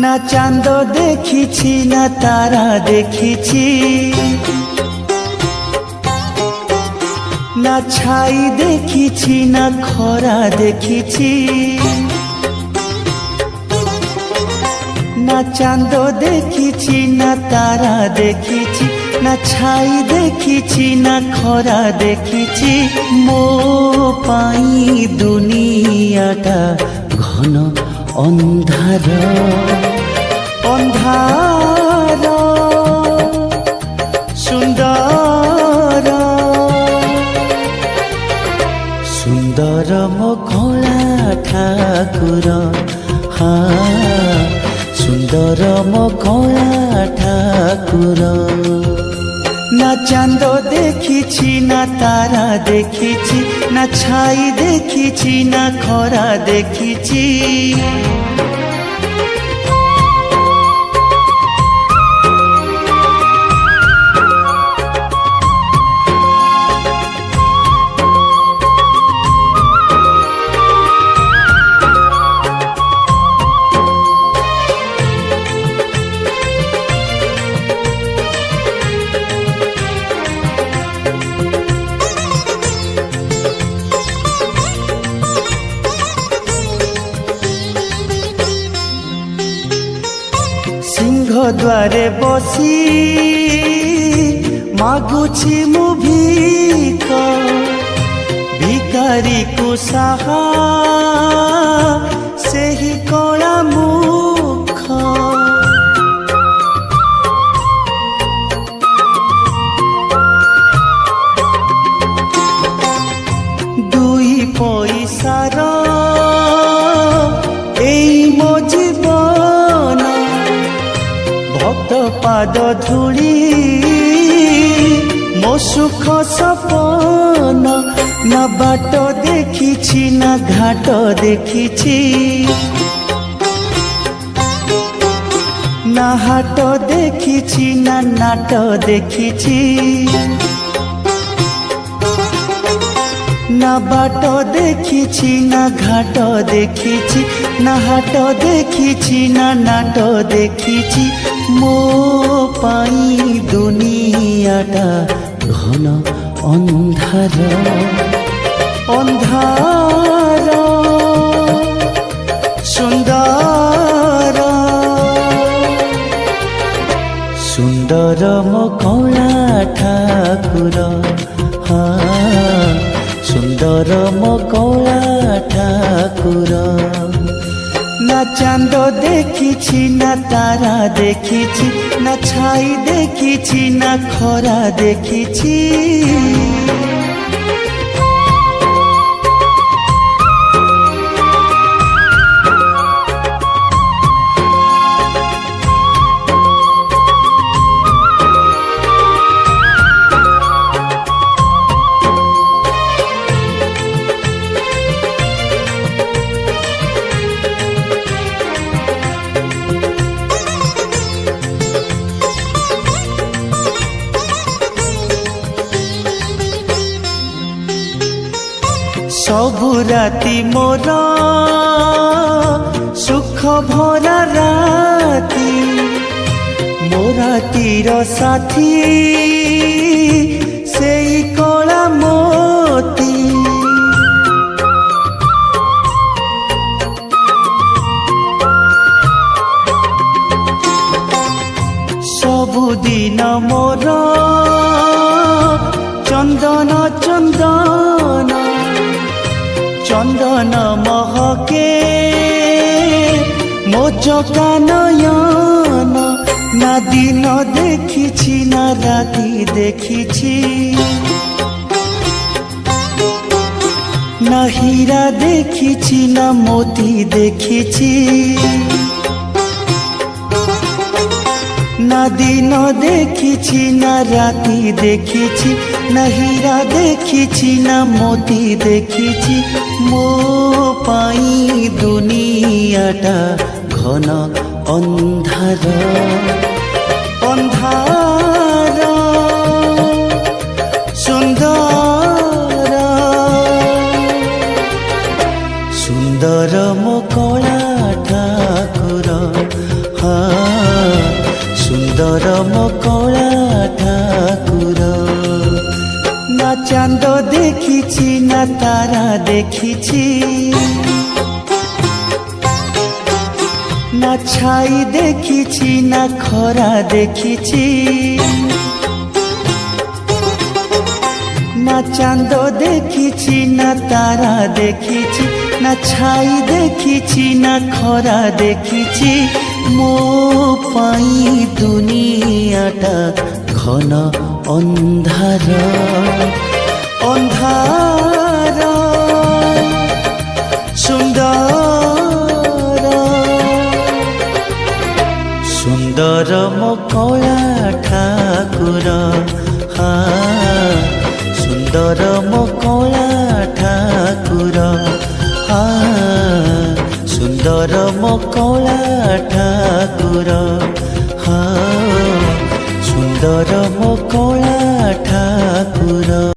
না চাঁদ দেখিছি না তারা দেখিছি, না ছাই দেখিছি না খরা দেখিছি। না চাঁদ দেখিছি না তারা দেখিছি, না ছাই দেখিছি না খরা দেখিছি। ମୋ ପାଇଁ দুনিয়াটা ঘন ଅନ୍ଧାର ଅନ୍ଧାର। ସୁନ୍ଦର ସୁନ୍ଦର ମୋ କଳା ଠାକୁର, ସୁନ୍ଦର ମୋ କଳା ଠାକୁର। না চাঁদ দেখিছি না তারা দেখিছি, না ছাই দেখিছি না খরা দেখিছি। সিংহ দ্বারে বসি মাগুছি মু ভিক, ভিকারীକୁ সাহা ସେହି କଳା মুখ। দুই পয়সার এই ମୋ জীবন, ভক্ত পাদ ধূলি ମୋ সুখ সপন। না বাট দেখিছি না ঘাট দেখিছি, না হাট দেখিছি না নাট দেখিছি। না বাট দেখিছি না ঘাট দেখিছি, না হাট দেখিছি না নাট দেখিছি। ମୋ ପାଇଁ দুনিয়াটা ঘন ଅନ୍ଧାର ଅନ୍ଧାର। ସୁନ୍ଦର ସୁନ୍ଦର ମୋ କଳା ଠାକୁର, ସୁନ୍ଦର ମୋ କଳା ଠାକୁର। না চাঁদ দেখিছি না তারা দেখিছি, না ছাই দেখিছি না খরা দেখিছি। ସବୁ ରାତି ମୋର ସୁଖ ଭରା ରାତି, ମୋ ରାତିର ସାଥୀ ସେଇ କଳା ମୋତି। ସବୁଦିନ ମୋର ଚନ୍ଦନ ଚନ୍ଦନ, চন্দন মহকে ମୋ চকা নয়ন। না দিন দেখিছি না রাতি দেখিছি, না হীরা দেখিছি না মোতি দেখিছি। না দিন দেখিছি না রাতি দেখিছি, না হীরা দেখিছি না মোতি দেখিছি। ମୋ ପାଇଁ দুনিয়াটা ঘন ଅନ୍ଧାର ଅନ୍ଧାର। ସୁନ୍ଦର ସୁନ୍ଦର ମୋ କଳା ଠାକୁର, ସୁନ୍ଦର ମୋ କଳା ଠାକୁର। ନା ଚାନ୍ଦ ଦେଖିଛି ନା ତାରା ଦେଖିଛି, না ছাই দেখিছি না খরা দেখিছি, না চাঁদ দেখিছি না তারা দেখিছি, না ছাই দেখিছি না খরা দেখিছি। ମୋ ପାଇଁ ଦୁନିଆଟା ଘନ ଅନ୍ଧାର ଅନ୍ଧାର। ସୁନ୍ଦର ସୁନ୍ଦର ମୋ କଳା ଠାକୁର, ସୁନ୍ଦର ମୋ କଳା ଠାକୁର, ସୁନ୍ଦର ମୋ କଳା ଠାକୁର, ସୁନ୍ଦର ମୋ କଳା ଠାକୁର।